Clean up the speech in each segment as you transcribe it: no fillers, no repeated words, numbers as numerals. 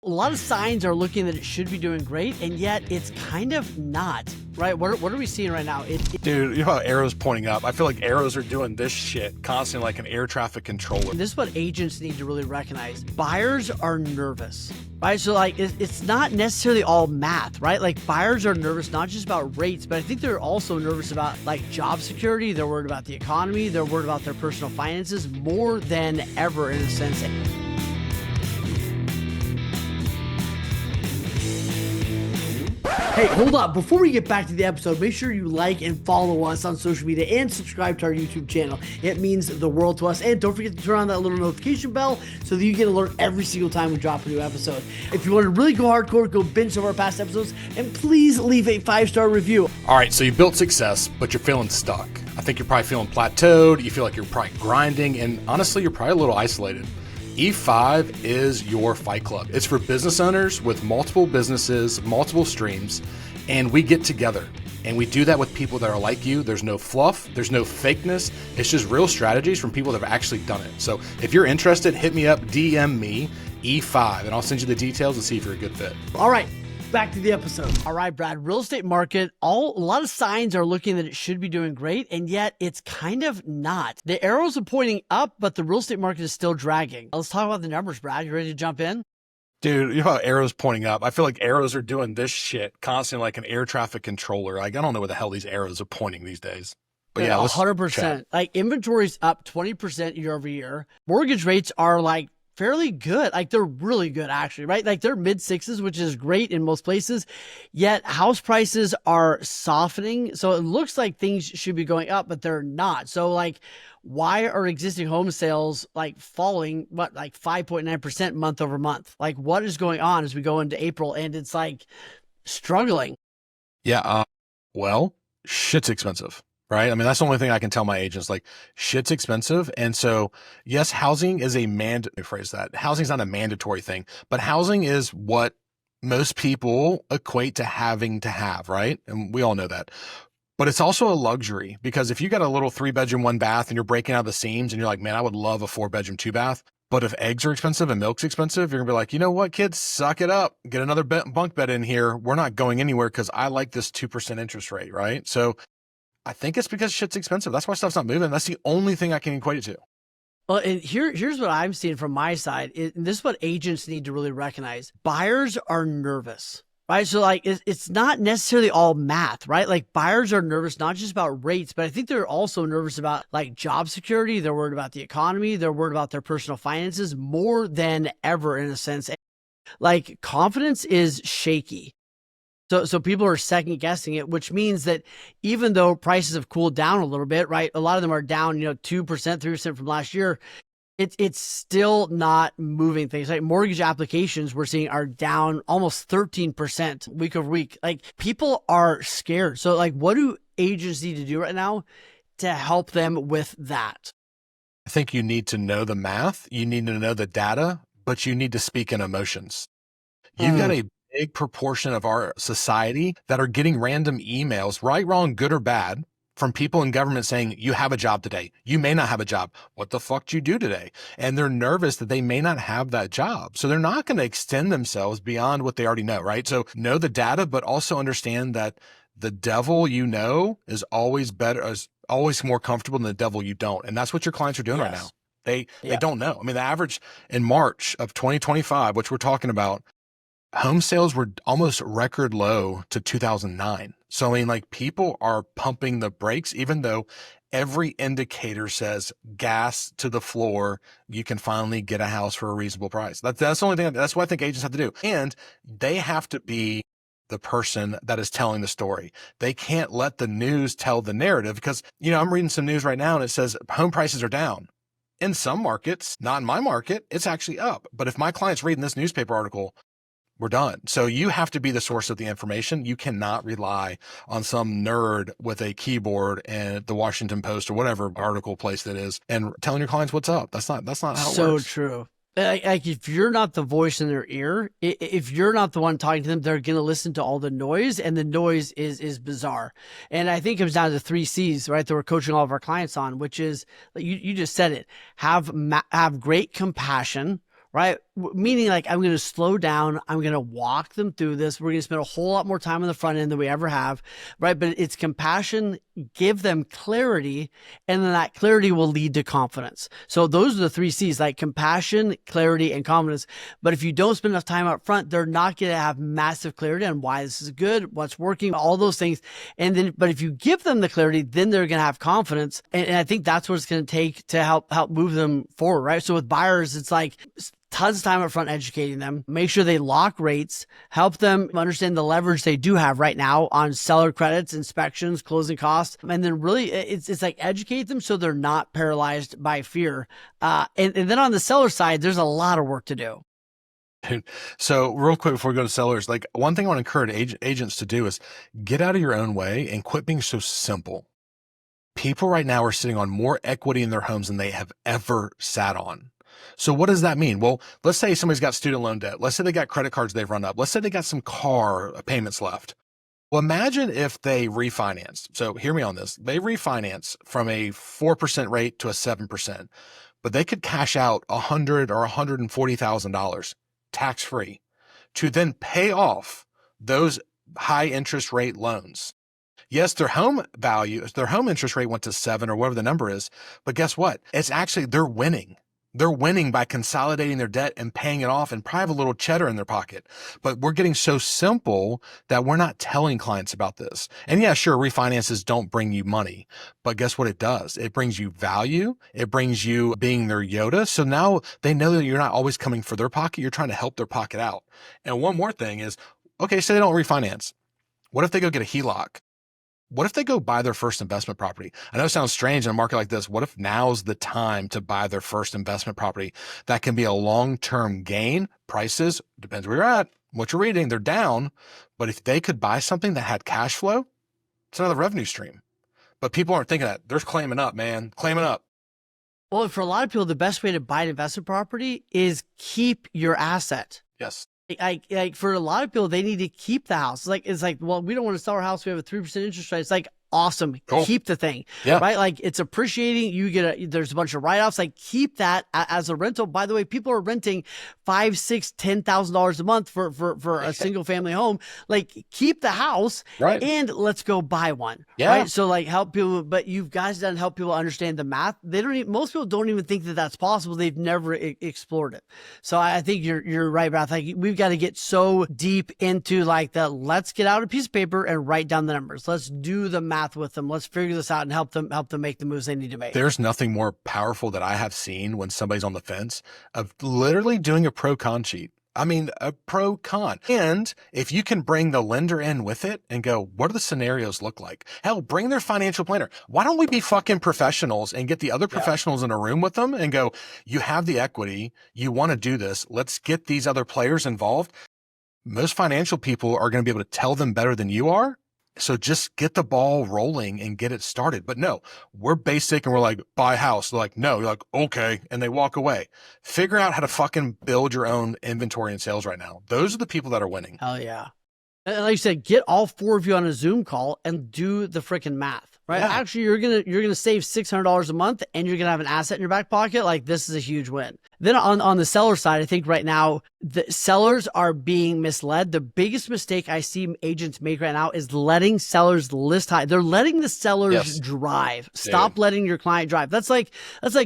A lot of signs are looking that it should be doing great, and yet it's kind of not, right? What are we seeing right now? Dude, you know how arrows pointing up? I feel like arrows are doing this shit constantly like an air traffic controller. This is what agents need to really recognize. Buyers are nervous, right? So like, it's not necessarily all math, right? Like buyers are nervous, not just about rates, but I think they're also nervous about like job security. They're worried about the economy. They're worried about their personal finances more than ever in a sense. Hey, hold up. Before we get back to the episode, make sure you like and follow us on social media and subscribe to our YouTube channel. It means the world to us. And don't forget to turn on that little notification bell so that you get alert every single time we drop a new episode. If you want to really go hardcore, go binge some of our past episodes, and please leave a 5-star review. All right, so you built success, but you're feeling stuck. I think you're probably feeling plateaued. You feel like you're probably grinding, and honestly, you're probably a little isolated. E5 is your fight club. It's for business owners with multiple businesses, multiple streams, and we get together. And we do that with people that are like you. There's no fluff, there's no fakeness. It's just real strategies from people that have actually done it. So if you're interested, hit me up, DM me, E5, and I'll send you the details and see if you're a good fit. All right. Back to the episode. All right, Brad, real estate market, a lot of signs are looking that it should be doing great, and yet it's kind of not. The arrows are pointing up, but the real estate market is still dragging. Let's talk about the numbers, Brad. You ready to jump in? Dude, you know how arrows pointing up? I feel like arrows are doing this shit constantly like an air traffic controller. Like, I don't know where the hell these arrows are pointing these days. But yeah, 100%. Chat. Like inventory's up 20% year over year. Mortgage rates are like fairly good. Like they're really good actually, right? Like they're mid sixes, which is great in most places. Yet house prices are softening. So it looks like things should be going up, but they're not. So like, why are existing home sales like falling, like 5.9% month over month? Like what is going on as we go into April and it's like struggling? Yeah. Well, shit's expensive. Right? I mean, that's the only thing I can tell my agents, like shit's expensive. And so yes, housing is housing's not a mandatory thing, but housing is what most people equate to having to have, right? And we all know that, but it's also a luxury because if you got a little 3-bedroom, 1-bath and you're breaking out the seams and you're like, man, I would love a 4-bedroom, 2-bath. But if eggs are expensive and milk's expensive, you're gonna be like, you know what, kids, suck it up, get another bunk bed in here. We're not going anywhere because I like this 2% interest rate, right? So I think it's because shit's expensive. That's why stuff's not moving. That's the only thing I can equate it to. Well, and here's what I'm seeing from my side. This is what agents need to really recognize. Buyers are nervous, right? So like, it's not necessarily all math, right? Like buyers are nervous, not just about rates, but I think they're also nervous about like job security. They're worried about the economy. They're worried about their personal finances more than ever in a sense. Like confidence is shaky. So people are second guessing it, which means that even though prices have cooled down a little bit, right? A lot of them are down, 2%, 3% from last year. It's still not moving things. Like mortgage applications we're seeing are down almost 13% week over week. Like people are scared. So like, what do agents need to do right now to help them with that? I think you need to know the math. You need to know the data, but you need to speak in emotions. You've got a big proportion of our society that are getting random emails, right, wrong, good or bad, from people in government saying, you have a job today. You may not have a job. What the fuck did you do today? And they're nervous that they may not have that job. So they're not going to extend themselves beyond what they already know, right? So know the data, but also understand that the devil you know is always better, is always more comfortable than the devil you don't. And that's what your clients are doing right now. They don't know. I mean, the average in March of 2025, which we're talking about, home sales were almost record low to 2009. So, I mean, like people are pumping the brakes, even though every indicator says gas to the floor, you can finally get a house for a reasonable price. That's the only thing. That's what I think agents have to do. And they have to be the person that is telling the story. They can't let the news tell the narrative because, I'm reading some news right now and it says home prices are down. In some markets, not in my market, it's actually up. But if my client's reading this newspaper article, we're done. So you have to be the source of the information. You cannot rely on some nerd with a keyboard and the Washington Post or whatever article place that is and telling your clients what's up. That's not how it works. So true. Like if you're not the voice in their ear, if you're not the one talking to them, they're going to listen to all the noise, and the noise is bizarre. And I think it comes down to the 3 C's, right? That we're coaching all of our clients on, which is, you just said it, have great compassion, right? Meaning like, I'm going to slow down. I'm going to walk them through this. We're going to spend a whole lot more time on the front end than we ever have, right? But it's compassion, give them clarity, and then that clarity will lead to confidence. So those are the 3 C's, like compassion, clarity, and confidence. But if you don't spend enough time up front, they're not going to have massive clarity on why this is good, what's working, all those things. And then, but if you give them the clarity, then they're going to have confidence. And I think that's what it's going to take to help move them forward, right? So with buyers, it's like tons of time up front educating them, make sure they lock rates, help them understand the leverage they do have right now on seller credits, inspections, closing costs. And then really it's like educate them so they're not paralyzed by fear. And then on the seller side, there's a lot of work to do. So real quick before we go to sellers, like one thing I want to encourage agents to do is get out of your own way and quit being so simple. People right now are sitting on more equity in their homes than they have ever sat on. So what does that mean? Well, let's say somebody's got student loan debt. Let's say they got credit cards they've run up. Let's say they got some car payments left. Well, imagine if they refinanced. So hear me on this. They refinance from a 4% rate to a 7%, but they could cash out $100,000 or $140,000 tax-free to then pay off those high interest rate loans. Yes, their home interest rate went to 7 or whatever the number is, but guess what? It's actually, they're winning. They're winning by consolidating their debt and paying it off and probably have a little cheddar in their pocket. But we're getting so simple that we're not telling clients about this. And yeah, sure, refinances don't bring you money, but guess what it does? It brings you value. It brings you being their Yoda. So now they know that you're not always coming for their pocket. You're trying to help their pocket out. And one more thing is, okay, say they don't refinance. What if they go get a HELOC? What if they go buy their first investment property? I know it sounds strange in a market like this. What if now's the time to buy their first investment property? That can be a long-term gain. Prices, depends where you're at, what you're reading, they're down. But if they could buy something that had cash flow, it's another revenue stream. But people aren't thinking that. They're claiming up, man. Claiming up. Well, for a lot of people, the best way to buy an investment property is keep your asset. Yes. Like for a lot of people, they need to keep the house. It's like, well, we don't want to sell our house. We have a 3% interest rate. It's like, awesome. Cool. Keep the thing. Yeah. Right. Like it's appreciating. There's a bunch of write-offs. Like keep that as a rental. By the way, people are renting $5,000, $6,000, $10,000 a month for a single family home. Like keep the house, right? And let's go buy one. Yeah. Right. So like help people, but you've guys done help people understand the math. Most people don't even think that that's possible. They've never explored it. So I think you're right, Beth. Like we've got to get so deep into like let's get out a piece of paper and write down the numbers. Let's do the math with them. Let's figure this out and help them make the moves they need to make. There's nothing more powerful that I have seen when somebody's on the fence of literally doing a pro-con sheet. I mean, a pro-con. And if you can bring the lender in with it and go, what do the scenarios look like? Hell, bring their financial planner. Why don't we be fucking professionals and get the other professionals in a room with them and go, you have the equity. You want to do this. Let's get these other players involved. Most financial people are going to be able to tell them better than you are. So just get the ball rolling and get it started. But no, we're basic and we're like, buy a house. They're like, no, you're like, okay. And they walk away. Figure out how to fucking build your own inventory and sales right now. Those are the people that are winning. Hell yeah. And like you said, get all 4 of you on a Zoom call and do the freaking math, right? Yeah. Actually, you're gonna save $600 a month and you're gonna have an asset in your back pocket. Like this is a huge win. Then on the seller side, I think right now the sellers are being misled. The biggest mistake I see agents make right now is letting sellers list high. They're letting the sellers drive. Stop letting your client drive. That's like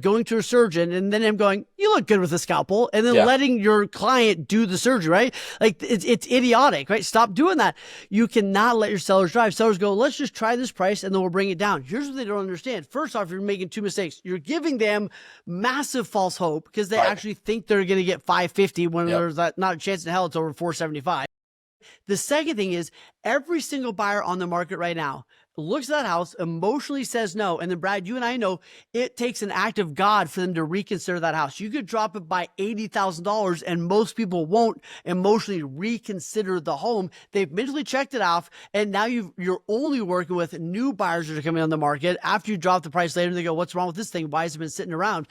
going to a surgeon and then him going, you look good with a scalpel, and then letting your client do the surgery, right? Like it's idiotic, right? Stop doing that. You cannot let your sellers drive. Sellers go, let's just try this price and then we'll bring it down. Here's what they don't understand. First off, you're making 2 mistakes. You're giving them massive false hope because they actually think they're going to get 550 when there's not a chance in hell it's over 475. The second thing is every single buyer on the market right now looks at that house, emotionally says no. And then Brad, you and I know it takes an act of God for them to reconsider that house. You could drop it by $80,000 and most people won't emotionally reconsider the home. They've mentally checked it off. And now you're only working with new buyers that are coming on the market. After you drop the price later, they go, what's wrong with this thing? Why has it been sitting around?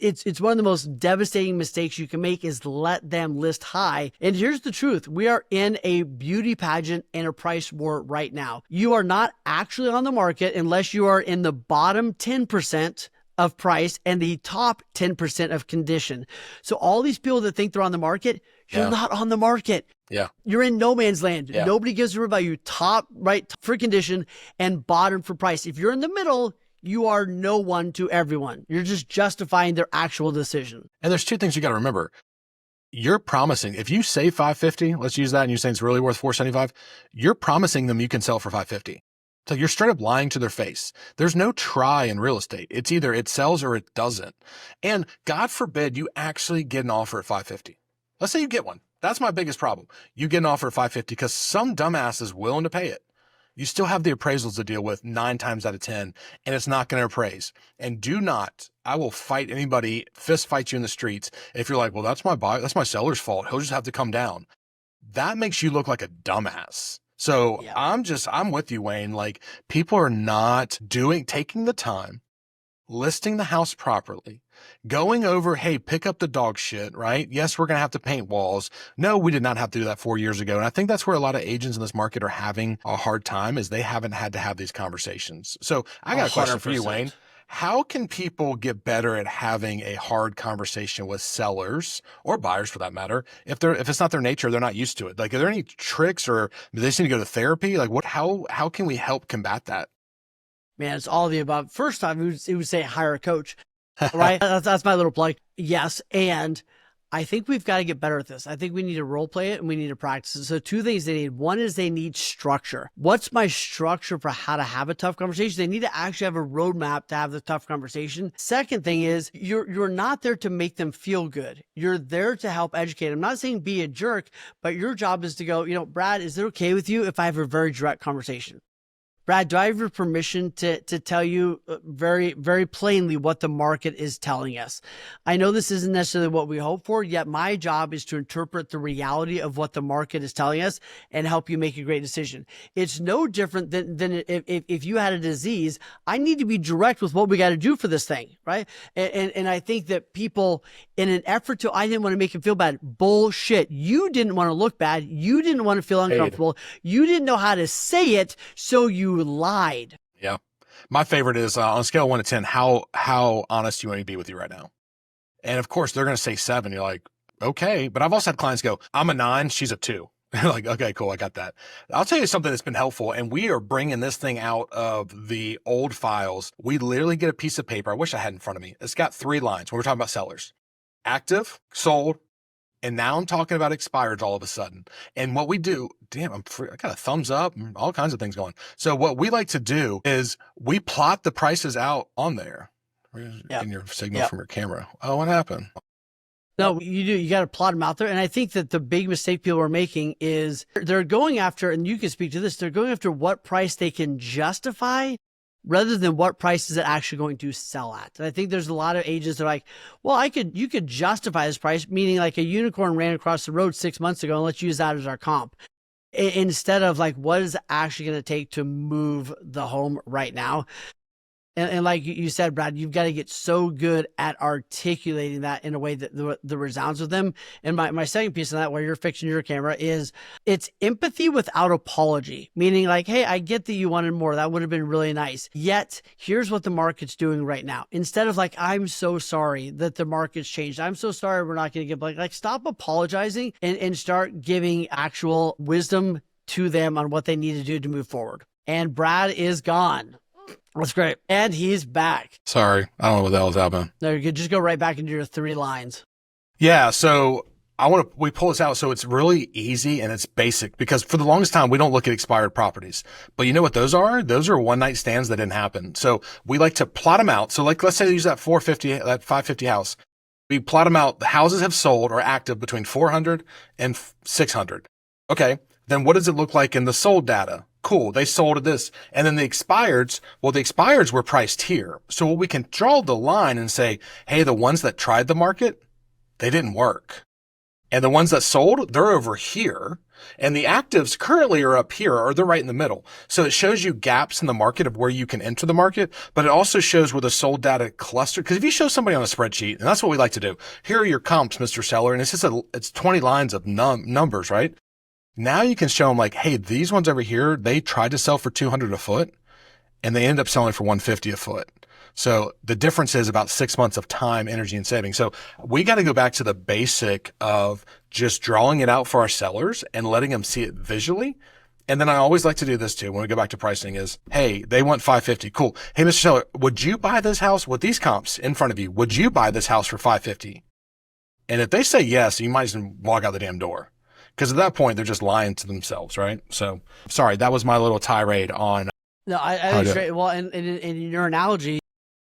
It's one of the most devastating mistakes you can make is let them list high. And here's the truth. We are in a beauty pageant and a price war right now. You are not actually on the market unless you are in the bottom 10% of price and the top 10% of condition. So all these people that think they're on the market, you're not on the market. Yeah. You're in no man's land. Yeah. Nobody gives a rip about you. Top right for condition and bottom for price. If you're in the middle, you are no one to everyone. You're just justifying their actual decision. And there's two things you got to remember. You're promising, if you say 550, let's use that, and you're saying it's really worth 475, you're promising them you can sell for 550. So you're straight up lying to their face. There's no try in real estate. It's either it sells or it doesn't. And God forbid you actually get an offer at 550. Let's say you get one. That's my biggest problem. You get an offer at 550 because some dumbass is willing to pay it. You still have the appraisals to deal with 9 times out of 10, and it's not going to appraise. And do not, I will fight anybody, fist fight you in the streets. If you're like, well, that's my buyer, that's my seller's fault. He'll just have to come down. That makes you look like a dumbass. So yeah. I'm with you, Wayne. Like, people are not taking the time, listing the house properly, going over, hey, pick up the dog shit, right? Yes, we're going to have to paint walls. No, we did not have to do that 4 years ago. And I think that's where a lot of agents in this market are having a hard time, is they haven't had to have these conversations. So I got 100%. A question for you, Wayne. How can people get better at having a hard conversation with sellers or buyers, for that matter, if it's not their nature, they're not used to it? Like, are there any tricks, or do they just need to go to therapy? Like, how can we help combat that? Man, it's all of the above. First time, it would say hire a coach, right? That's my little plug. Yes. And I think we've got to get better at this. I think we need to role play it and we need to practice it. So 2 things they need. One is they need structure. What's my structure for how to have a tough conversation? They need to actually have a roadmap to have the tough conversation. Second thing is you're not there to make them feel good. You're there to help educate. I'm not saying be a jerk, but your job is to go, Brad, is it okay with you if I have a very direct conversation? Brad, do I have your permission to tell you very, very plainly what the market is telling us? I know this isn't necessarily what we hope for, yet my job is to interpret the reality of what the market is telling us and help you make a great decision. It's no different than if you had a disease. I need to be direct with what we got to do for this thing, right? And I think that people, in an effort to, I didn't want to make him feel bad. Bullshit. You didn't want to look bad. You didn't want to feel uncomfortable. You didn't know how to say it, so you lied. Yeah. My favorite is on a scale of 1 to 10, how honest you want me to be with you right now? And of course, they're going to say 7. You're like, okay. But I've also had clients go, I'm a 9, she's a 2. Like, okay, cool. I got that. I'll tell you something that's been helpful. And we are bringing this thing out of the old files. We literally get a piece of paper. I wish I had in front of me. It's got 3 lines when we're talking about sellers: active, sold, and now I'm talking about expireds all of a sudden. And what we do, damn, I got a thumbs up and all kinds of things going. So what we like to do is we plot the prices out on there. Yep. In your signal from your camera. Oh, what happened? No, you do. You got to plot them out there. And I think that the big mistake people are making is they're going after, and you can speak to this, they're going after what price they can justify rather than what price is it actually going to sell at. And I think there's a lot of agents that are like, well, you could justify this price, meaning like a unicorn ran across the road 6 months ago, and let's use that as our comp. Instead of like, what is it actually going to take to move the home right now? And like you said, Brad, you've got to get so good at articulating that in a way that resounds with them. And my second piece of that, while you're fixing your camera, is it's empathy without apology, meaning like, hey, I get that you wanted more. That would have been really nice. Yet here's what the market's doing right now. Instead of like, I'm so sorry that the market's changed. I'm so sorry we're not going to get like stop apologizing and start giving actual wisdom to them on what they need to do to move forward. And Brad is gone. That's great. And he's back. Sorry. I don't know what the hell's happening. No, you could just go right back into your 3 lines. Yeah. So we pull this out. So it's really easy and it's basic, because for the longest time, we don't look at expired properties, but you know what those are? Those are one night stands that didn't happen. So we like to plot them out. So like, let's say they use that 550 house. We plot them out. The houses have sold or active between 400 and 600. Okay. Then what does it look like in the sold data? Cool. They sold at this. And then the expireds were priced here. So we can draw the line and say, hey, the ones that tried the market, they didn't work. And the ones that sold, they're over here. And the actives currently are up here, or they're right in the middle. So it shows you gaps in the market of where you can enter the market, but it also shows where the sold data clustered. Because if you show somebody on a spreadsheet, and that's what we like to do, here are your comps, Mr. Seller, and it's 20 lines of numbers, right? Now you can show them like, hey, these ones over here, they tried to sell for 200 a foot and they end up selling for 150 a foot. So the difference is about 6 months of time, energy, and saving. So we got to go back to the basic of just drawing it out for our sellers and letting them see it visually. And then I always like to do this too when we go back to pricing is, hey, they want 550. Cool. Hey, Mr. Seller, would you buy this house with these comps in front of you? Would you buy this house for 550? And if they say yes, you might as well walk out the damn door. Because at that point, they're just lying to themselves, right? So sorry, that was my little tirade on. No, I think it's great. Well, and in your analogy,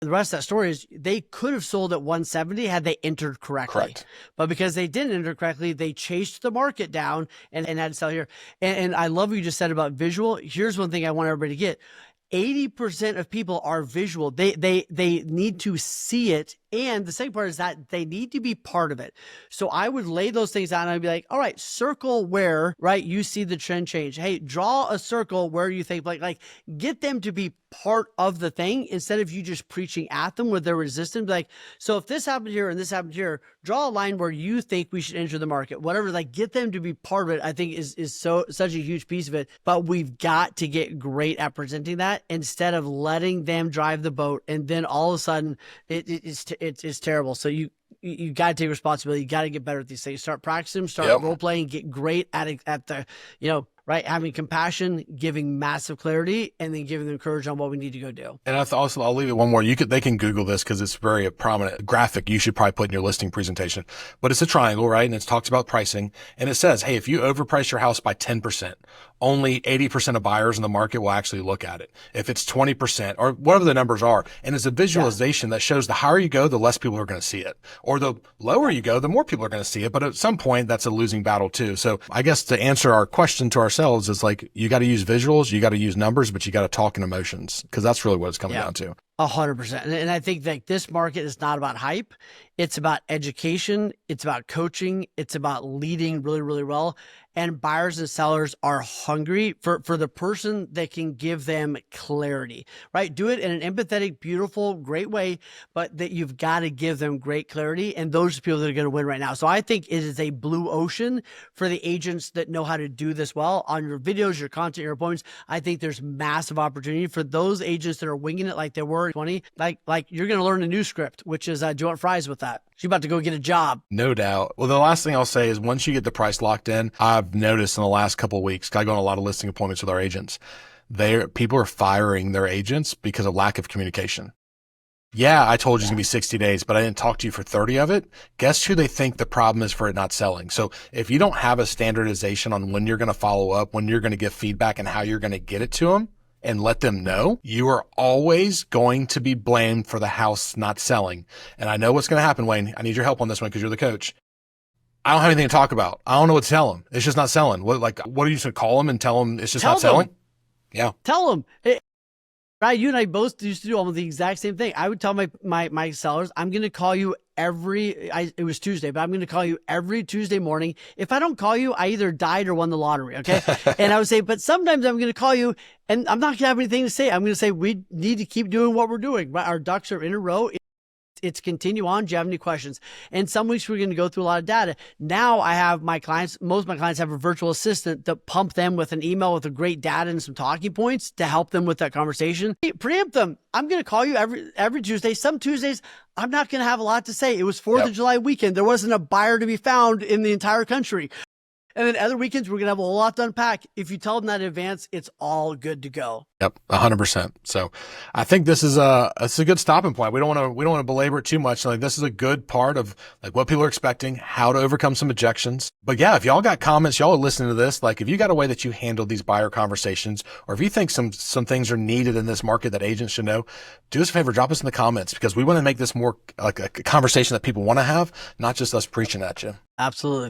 the rest of that story is they could have sold at 170 had they entered correctly. Correct. But because they didn't enter correctly, they chased the market down and had to sell here. And I love what you just said about visual. Here's one thing I want everybody to get. 80% of people are visual. They need to see it. And the second part is that they need to be part of it. So I would lay those things out and I'd be like, all right, circle where, right, you see the trend change. Hey, draw a circle where you think like get them to be part of the thing instead of you just preaching at them where they're resistant. Like, so if this happened here and this happened here, draw a line where you think we should enter the market, whatever, like get them to be part of it. I think is such a huge piece of it, but we've got to get great at presenting that instead of letting them drive the boat. And then all of a sudden it's terrible. So you got to take responsibility. You got to get better at these things. Start practicing, start role playing, get great at it, at the, right? Having compassion, giving massive clarity, and then giving them courage on what we need to go do. And I'll leave it one more. They can Google this because it's very prominent graphic. You should probably put in your listing presentation, but it's a triangle, right? And it talks about pricing and it says, hey, if you overprice your house by 10%, only 80% of buyers in the market will actually look at it. If it's 20% or whatever the numbers are, and it's a visualization that shows the higher you go, the less people are going to see it, or the lower you go, the more people are going to see it. But at some point, that's a losing battle too. So I guess to answer our question to ourselves is like, you got to use visuals, you got to use numbers, but you got to talk in emotions because that's really what it's coming down to. 100%. And I think that this market is not about hype. It's about education. It's about coaching. It's about leading really, really well. And buyers and sellers are hungry for the person that can give them clarity, right? Do it in an empathetic, beautiful, great way, but that you've got to give them great clarity. And those are people that are going to win right now. So I think it is a blue ocean for the agents that know how to do this well on your videos, your content, your appointments. I think there's massive opportunity for those agents that are winging it like they were 20. Like you're going to learn a new script, which is, do you want fries with that? She's about to go get a job. No doubt. Well, the last thing I'll say is once you get the price locked in, I've noticed in the last couple of weeks, I go on a lot of listing appointments with our agents. People are firing their agents because of lack of communication. Yeah, I told you it's going to be 60 days, but I didn't talk to you for 30 of it. Guess who they think the problem is for it not selling? So if you don't have a standardization on when you're going to follow up, when you're going to give feedback and how you're going to get it to them, and let them know, you are always going to be blamed for the house not selling. And I know what's going to happen, Wayne. I need your help on this one because you're the coach. I don't have anything to talk about. I don't know what to tell them. It's just not selling. What are you just going to call them and tell them it's just not selling? Yeah. Tell them. Right, you and I both used to do almost the exact same thing. I would tell my sellers, I'm going to call you it was Tuesday, but I'm going to call you every Tuesday morning. If I don't call you, I either died or won the lottery. Okay. And I would say, but sometimes I'm going to call you and I'm not going to have anything to say. I'm going to say, we need to keep doing what we're doing. Right? Our ducks are in a row. It's continue on. Do you have any questions? And some weeks we're going to go through a lot of data. Now I have most of my clients have a virtual assistant that pump them with an email with a great data and some talking points to help them with that conversation. Hey, preempt them. I'm going to call you every Tuesday. Some Tuesdays, I'm not going to have a lot to say. It was 4th of July weekend. There wasn't a buyer to be found in the entire country. And then other weekends, we're going to have a whole lot to unpack. If you tell them that in advance, it's all good to go. Yep, 100%. So I think this is a good stopping point. We don't want to belabor it too much. Like this is a good part of like what people are expecting, how to overcome some objections. But yeah, if y'all got comments, y'all are listening to this, like if you got a way that you handle these buyer conversations, or if you think some things are needed in this market that agents should know, do us a favor, drop us in the comments because we want to make this more like a conversation that people want to have, not just us preaching at you. Absolutely.